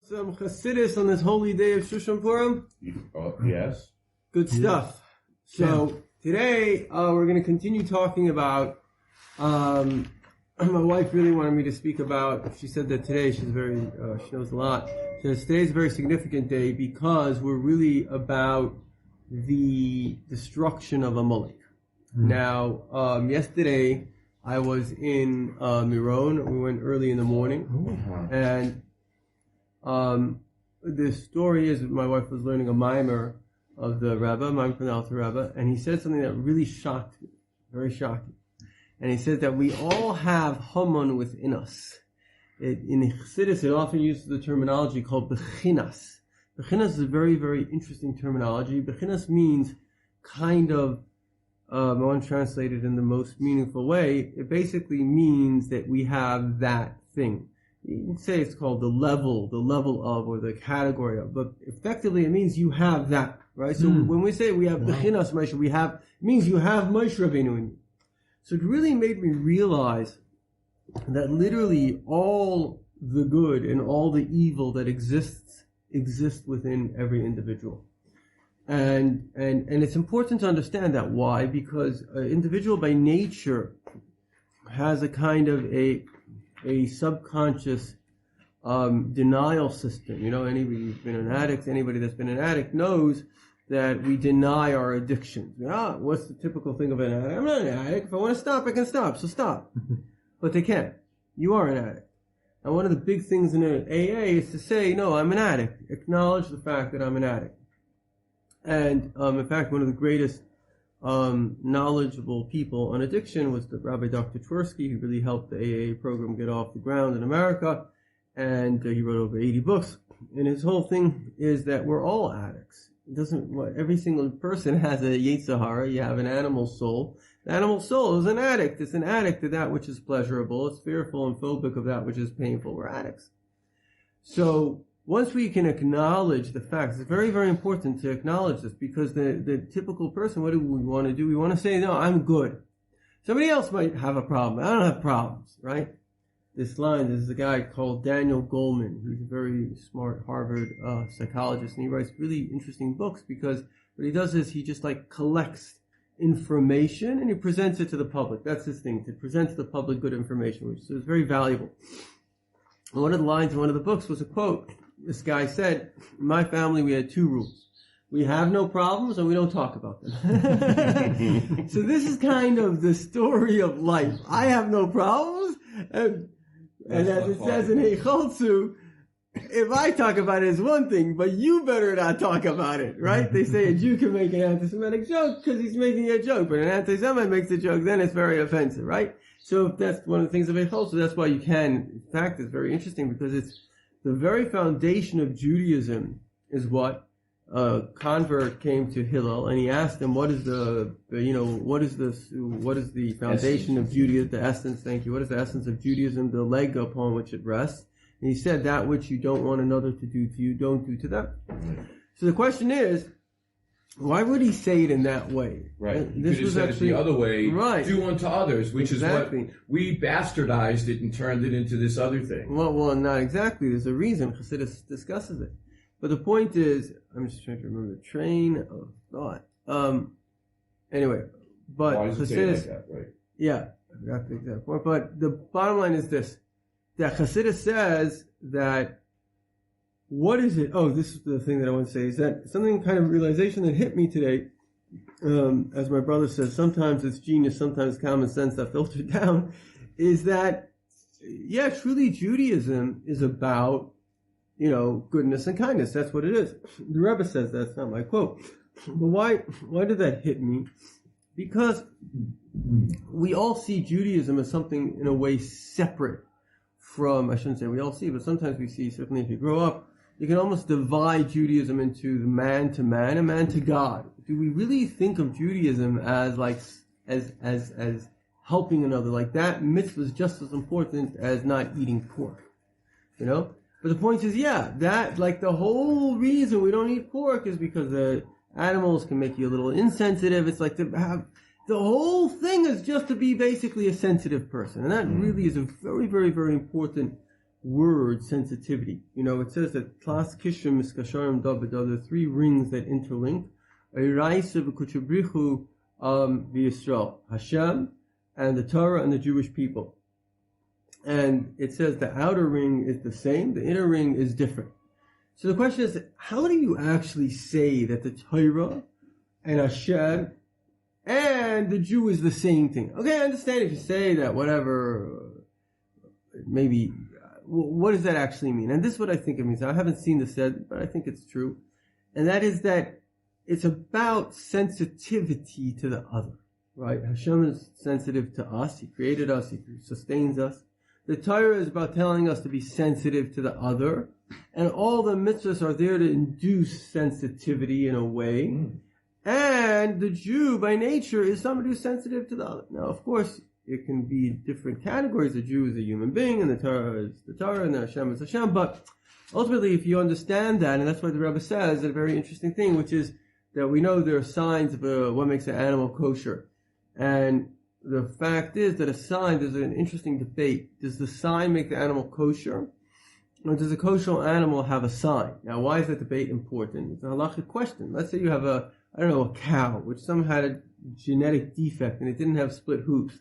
Some Chassidus on this holy day of Shushan Purim? Yes. Good stuff. So today we're going to continue talking about, my wife really wanted me to speak about, she said that today she knows a lot. She says today's a very significant day because we're really about the destruction of Amalek. Now, yesterday I was in Miron. We went early in the morning. And the story is my wife was learning a mimer of the Rebbe, mimer from the Alter Rebbe, and he said something that really shocked me, very shocking. And he said that we all have Haman within us. In Chassidus, it often uses the terminology called Bechinas. Bechinas is a very, very interesting terminology. Bechinas means kind of, I want to translate it in the most meaningful way. It basically means that we have that thing. You can say it's called the level of, or the category of, but effectively it means you have that, right? So when we say we have Bechinas Moshe, it means you have Moshe Rabbeinu in you. So it really made me realize that literally all the good and all the evil that exists within every individual. And it's important to understand that. Why? Because an individual by nature has a kind of a subconscious denial system. You know, anybody who's been an addict, anybody that's been an addict knows that we deny our addictions. What's the typical thing of an addict? I'm not an addict. If I want to stop, I can stop, so stop. But they can't. You are an addict. And one of the big things in an AA is to say, no, I'm an addict. Acknowledge the fact that I'm an addict. And in fact, one of the greatest knowledgeable people on addiction was the Rabbi Dr. Twersky, who really helped the AA program get off the ground in America. And he wrote over 80 books. And his whole thing is that we're all addicts. Every single person has a Yetzer Hara. You have an animal soul. The animal soul is an addict. It's an addict to that which is pleasurable. It's fearful and phobic of that which is painful. We're addicts. So once we can acknowledge the facts, it's very, very important to acknowledge this, because the typical person, what do we want to do? We want to say, no, I'm good. Somebody else might have a problem. I don't have problems, right? This is a guy called Daniel Goleman. He's a very smart Harvard psychologist, and he writes really interesting books, because what he does is he just collects information and he presents it to the public. That's his thing, to present to the public good information, which is very valuable. And one of the lines in one of the books was a quote. This guy said, in my family we had two rules. We have no problems and we don't talk about them. So this is kind of the story of life. I have no problems, and as it says in Heicholzu, if I talk about it, it's one thing, but you better not talk about it, right? They say a Jew can make an anti-Semitic joke because he's making a joke, but an anti-Semite makes a joke, then it's very offensive, right? So that's one of the things of Heicholzu. That's why you can, in fact, it's very interesting, because it's the very foundation of Judaism is what a convert came to Hillel, and he asked him, what is the foundation of Judaism, the essence, thank you, what is the essence of Judaism, the leg upon which it rests? And he said, that which you don't want another to do to you, don't do to them. So the question is, why would he say it in that way? Right. This was actually the other way. Right. Do unto others, which is what we bastardized it and turned it into this other thing. Well, not exactly. There's a reason. Chassidus discusses it. But the point is, I'm just trying to remember the train of thought. Anyway, but why does it say like that, right? Yeah, I forgot the exact point. But the bottom line is this: that Chassidus says that. What is it? Oh, this is the thing that I want to say, is that something kind of realization that hit me today. As my brother says, sometimes it's genius, sometimes common sense that filtered down, is that, yeah, truly Judaism is about, goodness and kindness. That's what it is. The Rebbe says that's not my quote. But why did that hit me? Because we all see Judaism as something in a way separate from, I shouldn't say we all see, but sometimes we see, certainly if you grow up, you can almost divide Judaism into the man to man and man to God. Do we really think of Judaism as as helping another? Like that mitzvah is just as important as not eating pork, But the point is, that the whole reason we don't eat pork is because the animals can make you a little insensitive. It's like to have the whole thing is just to be basically a sensitive person, and that really is a very, very, very important word sensitivity. It says that Tlas Kishim Miskasharim David are the three rings that interlink. Eiraisa v'kuchabrichu v'Yisrael, Hashem, and the Torah and the Jewish people. And it says the outer ring is the same, the inner ring is different. So the question is, how do you actually say that the Torah and Hashem and the Jew is the same thing? Okay, I understand if you say that, whatever, maybe, what does that actually mean? And this is what I think it means. I haven't seen this said, but I think it's true. And that is that it's about sensitivity to the other, right? Hashem is sensitive to us. He created us. He sustains us. The Torah is about telling us to be sensitive to the other. And all the mitzvahs are there to induce sensitivity in a way. And the Jew, by nature, is somebody who's sensitive to the other. Now, of course, it can be different categories. The Jew is a human being, and the Torah is the Torah, and the Hashem is Hashem. But ultimately, if you understand that, and that's why the Rebbe says a very interesting thing, which is that we know there are signs of what makes an animal kosher. And the fact is that a sign, there's an interesting debate. Does the sign make the animal kosher? Or does a kosher animal have a sign? Now, why is that debate important? It's a halachic question. Let's say you have a cow, which somehow had a genetic defect and it didn't have split hooves.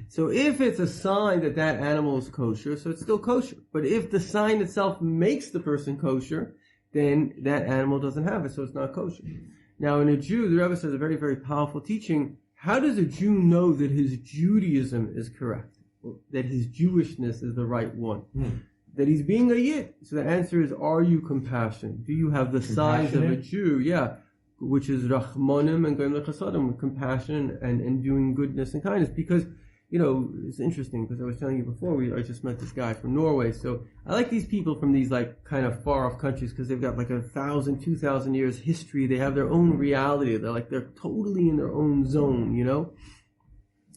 So if it's a sign that that animal is kosher, so it's still kosher. But if the sign itself makes the person kosher, then that animal doesn't have it, so it's not kosher. Now, in a Jew, the Rebbe says a very, very powerful teaching. How does a Jew know that his Judaism is correct? That his Jewishness is the right one? That he's being a Yid? So the answer is, are you compassionate? Do you have the signs of a Jew? Yeah. Which is Rachmanim and Goyim Lechasadim, compassion and doing goodness and kindness. Because, it's interesting, because I was telling you before, I just met this guy from Norway. So I like these people from these kind of far off countries because they've got 1,000, 2,000 years history. They have their own reality. They're totally in their own zone,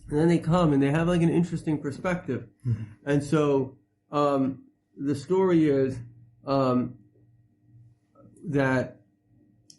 And then they come and they have an interesting perspective. And so, the story is, that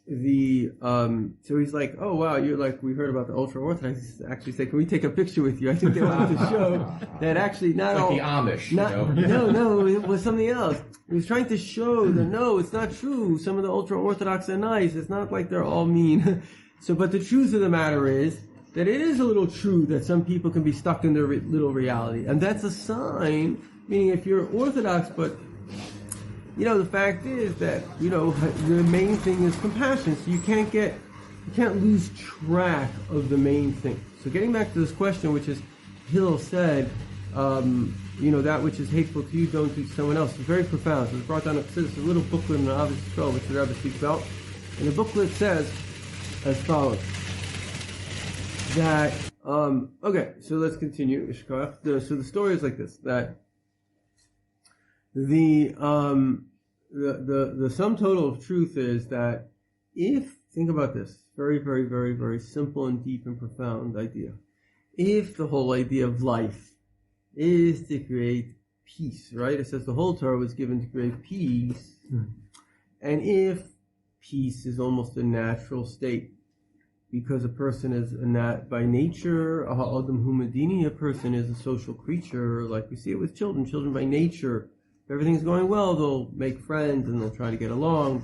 so he's like, oh wow, you're we heard about the ultra-Orthodox. Actually say, can we take a picture with you? I think they wanted to show that actually not all... the Amish, No, it was something else. He was trying to show that no, it's not true. Some of the ultra-Orthodox are nice. It's not like they're all mean. But the truth of the matter is that it is a little true that some people can be stuck in their little reality. And that's a sign, meaning if you're Orthodox, but the fact is that, the main thing is compassion. So you can't lose track of the main thing. So getting back to this question, which is, Hillel said, that which is hateful to you, don't do to someone else. It's very profound. So it's brought down a little booklet in the Ahavas Yisrael, which the Rebbe speaks about. And the booklet says as follows, that, okay, so let's continue. So the story is like this, that the sum total of truth is that think about this, very, very, very, very simple and deep and profound idea. If the whole idea of life is to create peace, right? It says the whole Torah was given to create peace. And if peace is almost a natural state, because a person is by nature, a person is a social creature, like we see it with children. Children by nature, if everything's going well, they'll make friends and they'll try to get along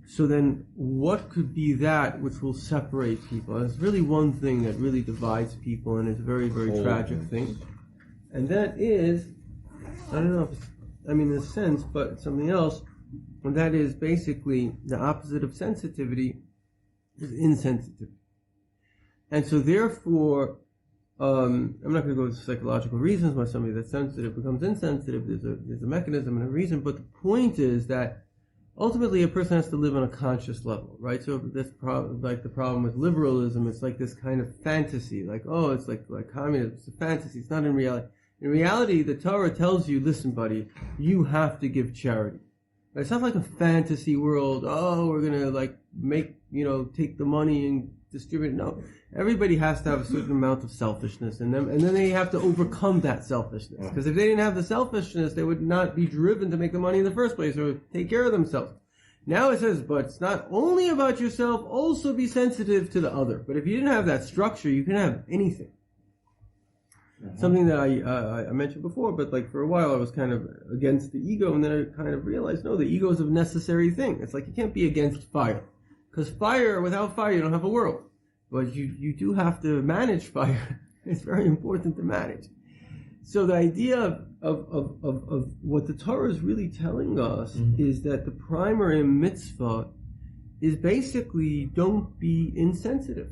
so then what could be that which will separate people? And it's really one thing that really divides people, and it's a very, very tragic thing. And that is, I don't know in a sense, but it's something else, and that is basically the opposite of sensitivity is insensitivity. And so therefore, I'm not going to go into psychological reasons why somebody that's sensitive becomes insensitive. There's a mechanism and a reason, but the point is that ultimately a person has to live on a conscious level, right? So that's the problem with liberalism. It's like this kind of fantasy, it's like communism. It's a fantasy. It's not in reality. In reality, the Torah tells you, listen, buddy, you have to give charity. It's not like a fantasy world. Oh, we're gonna take the money and distribute it. No, everybody has to have a certain amount of selfishness in them, and then they have to overcome that selfishness. Because if they didn't have the selfishness, they would not be driven to make the money in the first place or take care of themselves. Now it says, but it's not only about yourself, also be sensitive to the other. But if you didn't have that structure, you couldn't have anything. Something that I mentioned before, but like for a while I was kind of against the ego, and then I kind of realized, no, the ego is a necessary thing. It's like you can't be against fire, because without fire you don't have a world. But you do have to manage fire. It's very important to manage. So the idea of what the Torah is really telling us is that the primary mitzvah is basically don't be insensitive.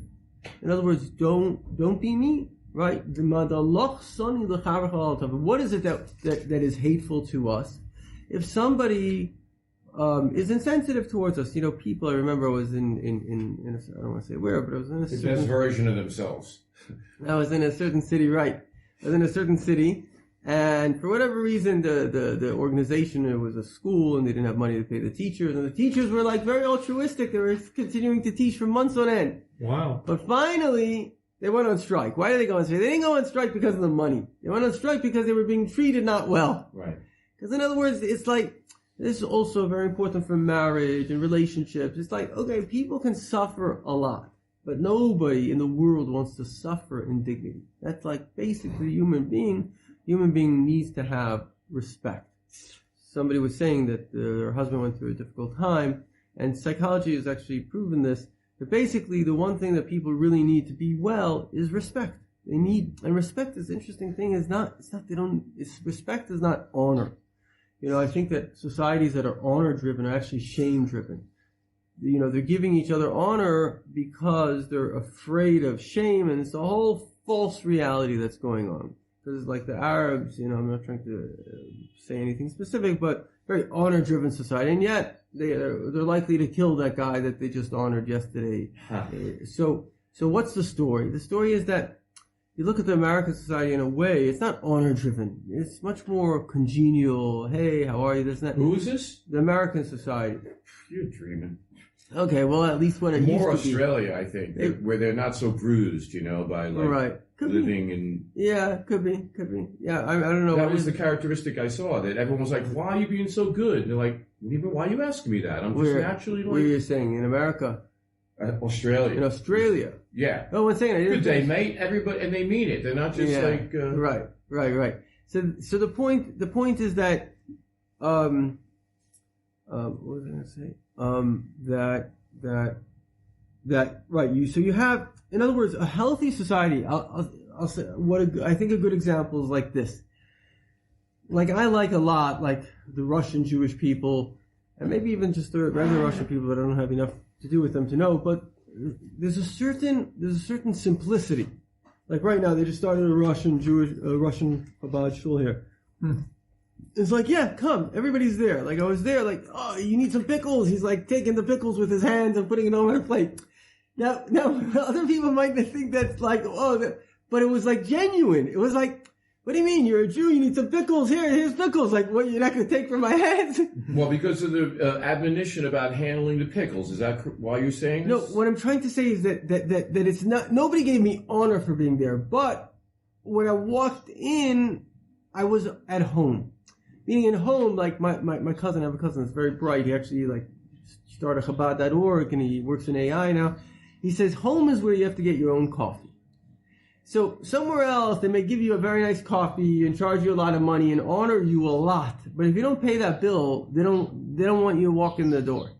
In other words, don't be mean. Right? What is it that is hateful to us? If somebody is insensitive towards us, people, I remember I was in I don't want to say where, but I was in a certain... The best version of themselves. I was in a certain city, right. I was in a certain city, and for whatever reason, the organization, it was a school, and they didn't have money to pay the teachers, and the teachers were like very altruistic. They were continuing to teach for months on end. Wow. But finally... they went on strike. Why did they go on strike? They didn't go on strike because of the money. They went on strike because they were being treated not well. Right. Because in other words, it's like, this is also very important for marriage and relationships. It's like, okay, people can suffer a lot, but nobody in the world wants to suffer indignity. That's like basically human being needs to have respect. Somebody was saying that their husband went through a difficult time, and psychology has actually proven this. But basically, the one thing that people really need to be well is respect. And respect is an interesting thing. Respect is not honor. I think that societies that are honor-driven are actually shame-driven. They're giving each other honor because they're afraid of shame, and it's a whole false reality that's going on. Because like the Arabs, I'm not trying to say anything specific, but very honor-driven society, and yet they're likely to kill that guy that they just honored yesterday. So what's the story? The story is that you look at the American society in a way, it's not honor-driven. It's much more congenial. Hey, how are you? This and that. Who is this? The American society. You're dreaming. Okay, well, at least when it used to be. More Australia, I think, where they're not so bruised, by like right. living in... Yeah, could be. Yeah, I don't know. That was the characteristic I saw, that everyone was like, why are you being so good? And they're like, why are you asking me that? I'm just naturally like... What are you saying? In America? Australia. In Australia? Yeah. Oh, I'm saying... Good day, mate. Everybody, and they mean it. They're not just like... Right. So the point is that... what was I going to say? So you have, in other words, a healthy society. I'll say I think a good example is like this. Like I like a lot, like the Russian Jewish people, and maybe even just the regular Russian people, but I don't have enough to do with them to know. But there's a certain simplicity. Like right now, they just started a Russian Chabad shul here. It's like, yeah, come. Everybody's there. Like, I was there, like, oh, you need some pickles. He's like taking the pickles with his hands and putting it on my plate. Now, other people might think that's like, but it was like genuine. It was like, what do you mean? You're a Jew. You need some pickles. Here's pickles. Like, what, you're not going to take from my hands? Well, because of the admonition about handling the pickles. Is that why you're saying this? No, what I'm trying to say is that it's not, nobody gave me honor for being there. But when I walked in, I was at home. Meaning at home, like my cousin, I have a cousin that's very bright. He actually like started Chabad.org and he works in AI now. He says home is where you have to get your own coffee. So somewhere else, they may give you a very nice coffee and charge you a lot of money and honor you a lot. But if you don't pay that bill, they don't want you to walk in the door.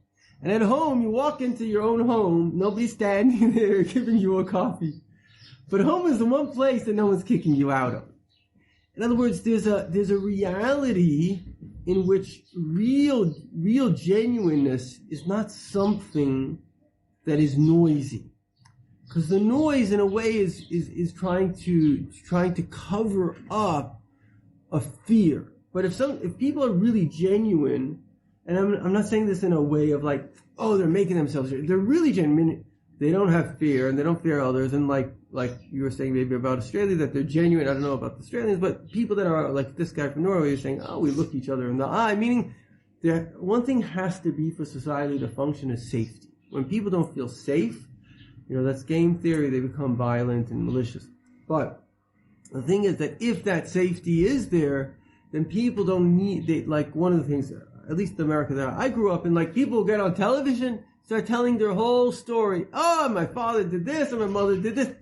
And at home, you walk into your own home, nobody's standing there giving you a coffee. But home is the one place that no one's kicking you out of. In other words, there's a reality in which real genuineness is not something that is noisy, because the noise, in a way, is trying to cover up a fear. But if people are really genuine, and I'm not saying this in a way of like, oh, they're making themselves, they're really genuine. They don't have fear, and they don't fear others, and like you were saying maybe about Australia, that they're genuine. I don't know about the Australians, but people that are like this guy from Norway is saying, oh, we look each other in the eye, meaning one thing has to be for society to function is safety. When people don't feel safe, that's game theory, they become violent and malicious. But the thing is that if that safety is there, then people don't need, like one of the things, at least in America that I grew up in, like people get on television, start telling their whole story. Oh, my father did this and my mother did this.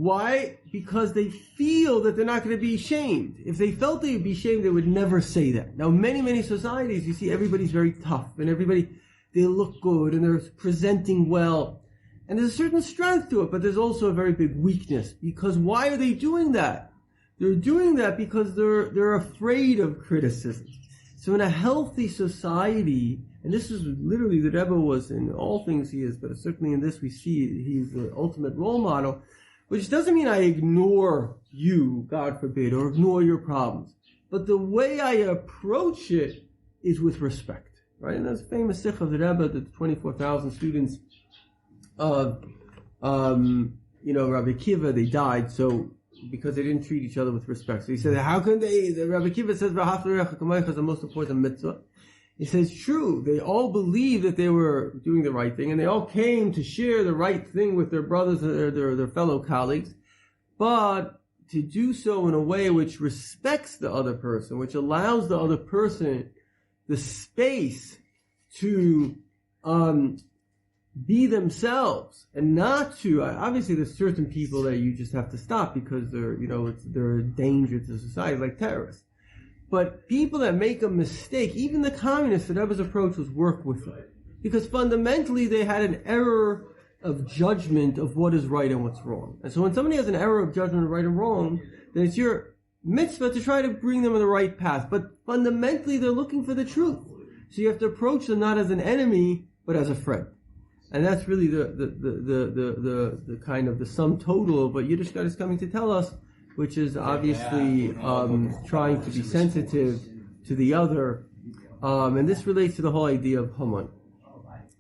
Why? Because they feel that they're not going to be shamed. If they felt they would be shamed, they would never say that. Now, many societies, you see everybody's very tough and they look good and they're presenting well. And there's a certain strength to it, but there's also a very big weakness. Because why are they doing that? They're doing that because they're afraid of criticism. So in a healthy society, and this is literally the Rebbe was in all things he is, but certainly in this we see he's the ultimate role model, which doesn't mean I ignore you, God forbid, or ignore your problems. But the way I approach it is with respect, right? And that's famous sikh of the Rebbe, the 24,000 students of, Rabbi Akiva, they died, so because they didn't treat each other with respect. So he said, how can they, the Rabbi Akiva says, is the most important mitzvah. He says, true, they all believed that they were doing the right thing, and they all came to share the right thing with their brothers and their fellow colleagues, but to do so in a way which respects the other person, which allows the other person the space to be themselves, and not to, obviously there's certain people that you just have to stop because they're a danger to society, like terrorists. But people that make a mistake, even the communists, the Rebbe's approach was work with them. Because fundamentally they had an error of judgment of what is right and what's wrong. And so when somebody has an error of judgment of right and wrong, then it's your mitzvah to try to bring them on the right path. But fundamentally they're looking for the truth. So you have to approach them not as an enemy, but as a friend. And that's really the kind of the sum total of what Yiddishkeit is coming to tell us, which is obviously trying to be sensitive to the other. And this relates to the whole idea of Haman.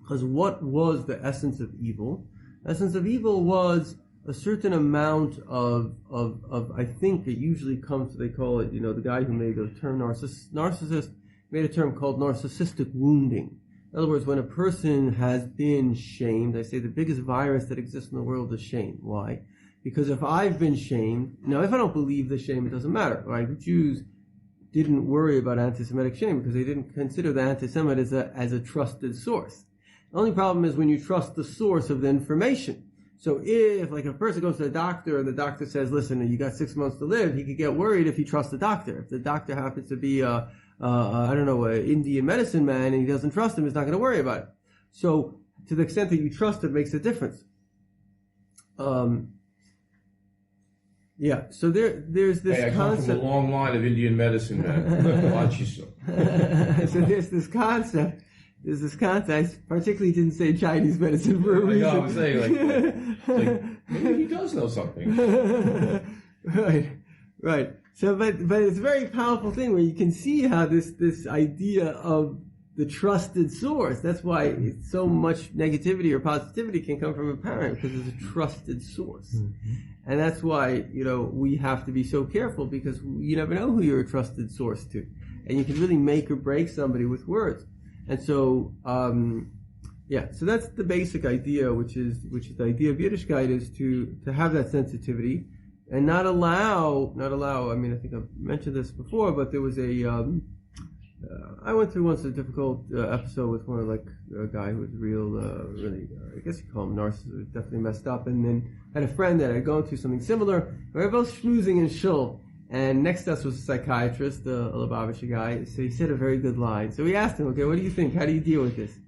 Because what was the essence of evil? The essence of evil was a certain amount of I think it usually comes, they call it, the guy who made the term narcissist made a term called narcissistic wounding. In other words, when a person has been shamed, I say the biggest virus that exists in the world is shame. Why? Because if I've been shamed, now if I don't believe the shame, it doesn't matter, right? Jews didn't worry about anti-Semitic shame because they didn't consider the anti-Semite as a trusted source. The only problem is when you trust the source of the information. So if, like, a person goes to a doctor and the doctor says, listen, you got 6 months to live, he could get worried if he trusts the doctor. If the doctor happens to be an Indian medicine man and he doesn't trust him, he's not going to worry about it. So to the extent that you trust it makes a difference. So there's this I concept. come from a long line of Indian medicine men. So there's this concept. I particularly didn't say Chinese medicine for a reason. I was saying, like maybe he does know something. Right. So, but it's a very powerful thing where you can see how this idea of the trusted source, that's why so much negativity or positivity can come from a parent, because it's a trusted source. Mm-hmm. And that's why, we have to be so careful, because you never know who you're a trusted source to. And you can really make or break somebody with words. And so, so that's the basic idea, which is the idea of Yiddishkeit, is to have that sensitivity and not allow, I mean, I think I've mentioned this before, but there was I went through once a difficult episode with a guy who was really, I guess you call him narcissist, definitely messed up, and then had a friend that had gone through something similar. We were both schmoozing in shul, and next to us was a psychiatrist, a Lubavitcher guy, so he said a very good line. So we asked him, okay, what do you think? How do you deal with this?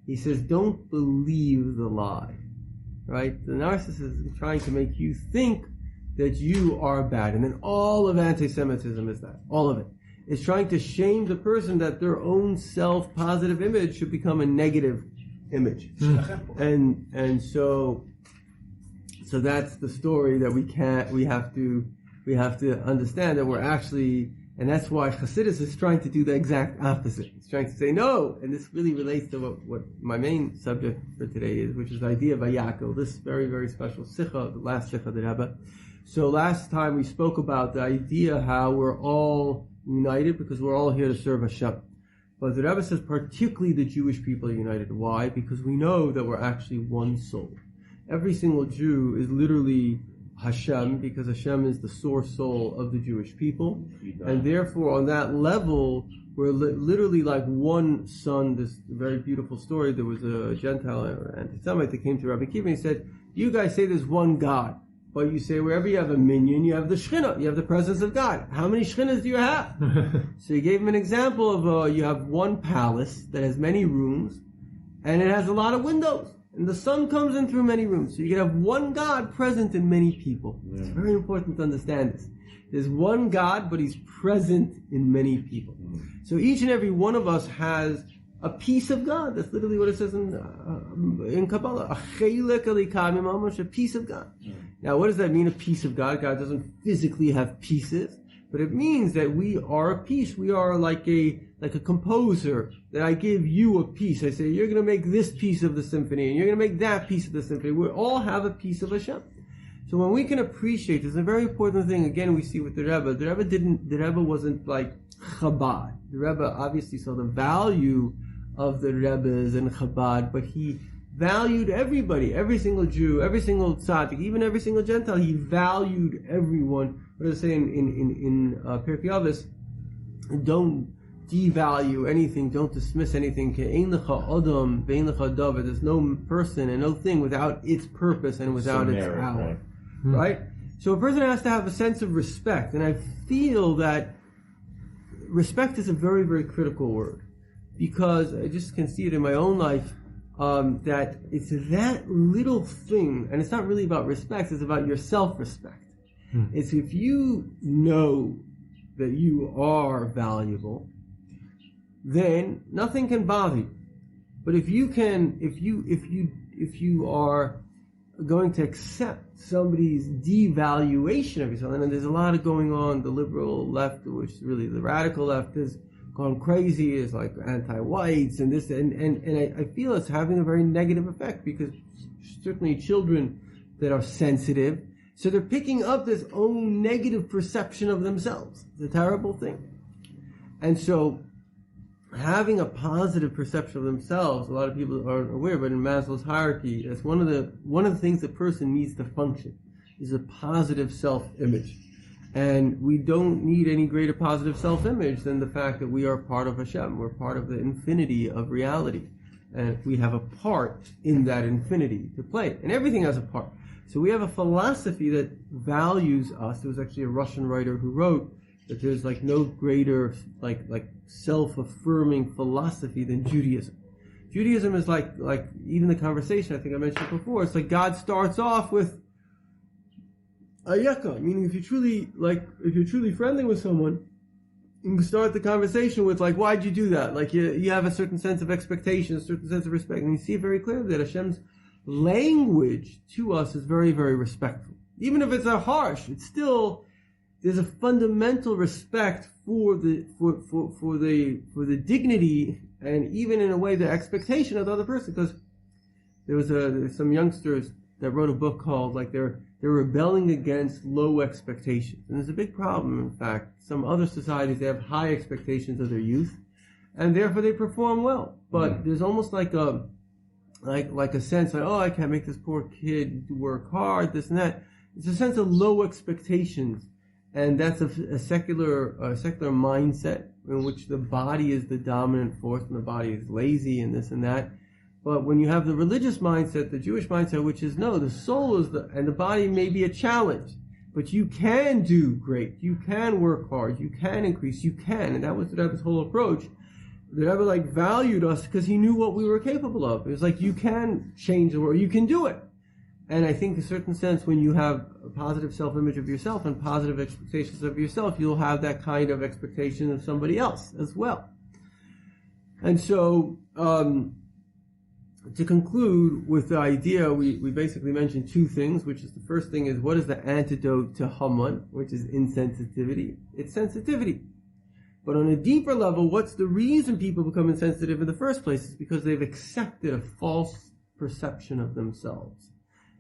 He says, don't believe the lie, right? The narcissist is trying to make you think that you are bad, and then all of anti-Semitism is that, all of it. Is trying to shame the person that their own self-positive image should become a negative image. And so that's the story that we have to understand that we're actually, and that's why Hasidus is trying to do the exact opposite. It's trying to say no, and this really relates to what my main subject for today is, which is the idea of Vayakol, this very, very special sikha, the last sikha that Rebbe. So last time we spoke about the idea how we're all united because we're all here to serve Hashem. But the Rebbe says particularly the Jewish people are united. Why? Because we know that we're actually one soul. Every single Jew is literally Hashem, because Hashem is the source soul of the Jewish people. And therefore, on that level, we're literally like one son. This very beautiful story. There was a Gentile or anti-Semite that came to Rabbi Akiva and he said, you guys say there's one God. But you say wherever you have a minyan, you have the Shekhinah, you have the presence of God. How many Shekhinahs do you have? So he gave him an example of you have one palace that has many rooms, and it has a lot of windows. And the sun comes in through many rooms. So you can have one God present in many people. Yeah. It's very important to understand this. There's one God, but he's present in many people. So each and every one of us has a piece of God. That's literally what it says in Kabbalah. A piece of God. Now, what does that mean, a piece of God? God doesn't physically have pieces, but it means that we are a piece. We are like a composer, that I give you a piece. I say, you're going to make this piece of the symphony, and you're going to make that piece of the symphony. We all have a piece of Hashem. So when we can appreciate, there's a very important thing, again, we see with the Rebbe. The Rebbe wasn't like Chabad. The Rebbe obviously saw the value of the Rebbes and Chabad, but he valued everybody, every single Jew, every single tzaddik, even every single Gentile. He valued everyone. What does it say in Pirkei Avos? Don't devalue anything, don't dismiss anything. There's no person and no thing without its purpose and without its power. Right? So a person has to have a sense of respect, and I feel that respect is a very, very critical word, because I just can see it in my own life, that it's that little thing, and it's not really about respect, it's about your self-respect. It's if you know that you are valuable, then nothing can bother you. But if you are going to accept somebody's devaluation of yourself, and there's a lot of going on, the liberal left, which is really the radical left, is gone crazy, is like anti-whites and this, and I feel it's having a very negative effect, because certainly children that are sensitive, so they're picking up this own negative perception of themselves. It's a terrible thing. And so having a positive perception of themselves, a lot of people aren't aware, but in Maslow's hierarchy, that's one of the things a person needs to function, is a positive self-image. And we don't need any greater positive self-image than the fact that we are part of Hashem. We're part of the infinity of reality. And we have a part in that infinity to play. And everything has a part. So we have a philosophy that values us. There was actually a Russian writer who wrote that there's like no greater like self-affirming philosophy than Judaism. Judaism is like even the conversation I think I mentioned before. It's like God starts off with ayeka, meaning if you're truly friendly with someone, you can start the conversation with like, why'd you do that? Like you have a certain sense of expectation, a certain sense of respect, and you see very clearly that Hashem's language to us is very, very respectful. Even if it's harsh, it's still, there's a fundamental respect for the dignity, and even in a way the expectation of the other person. Because there's some youngsters that wrote a book called like they're rebelling against low expectations, and there's a big problem. In fact, some other societies, they have high expectations of their youth, and therefore they perform well. But there's almost like a sense like, oh, I can't make this poor kid work hard, this and that. It's a sense of low expectations. And that's a secular mindset in which the body is the dominant force and the body is lazy and this and that. But when you have the religious mindset, the Jewish mindset, which is no, the soul is and the body may be a challenge, but you can do great, you can work hard, you can increase, you can. And that was the Rebbe's whole approach. The Rebbe valued us because he knew what we were capable of. It was like, you can change the world, you can do it. And I think in a certain sense, when you have a positive self-image of yourself and positive expectations of yourself, you'll have that kind of expectation of somebody else as well. And so, to conclude with the idea, we basically mentioned two things, which is the first thing is, what is the antidote to Haman, which is insensitivity? It's sensitivity. But on a deeper level, what's the reason people become insensitive in the first place? It's because they've accepted a false perception of themselves.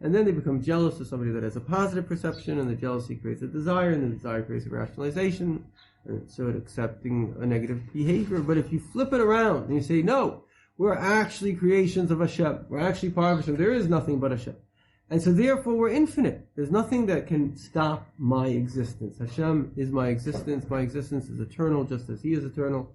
And then they become jealous of somebody that has a positive perception, and the jealousy creates a desire, and the desire creates a rationalization, and so it's accepting a negative behavior. But if you flip it around and you say, no, we're actually creations of Hashem, we're actually part of Hashem, there is nothing but Hashem. And so therefore we're infinite. There's nothing that can stop my existence. Hashem is my existence is eternal just as He is eternal.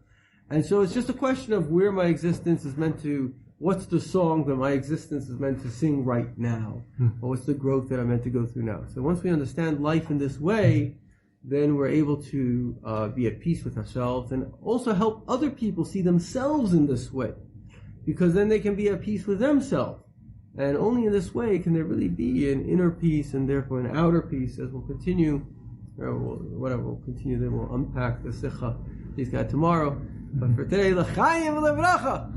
And so it's just a question of where my existence is meant to what's the song that my existence is meant to sing right now? Or what's the growth that I'm meant to go through now? So once we understand life in this way, then we're able to be at peace with ourselves and also help other people see themselves in this way. Because then they can be at peace with themselves. And only in this way can there really be an inner peace and therefore an outer peace, as we'll continue, we'll continue, then we'll unpack the Sikha, please God, tomorrow. But for today, l'chaim v'lebracha.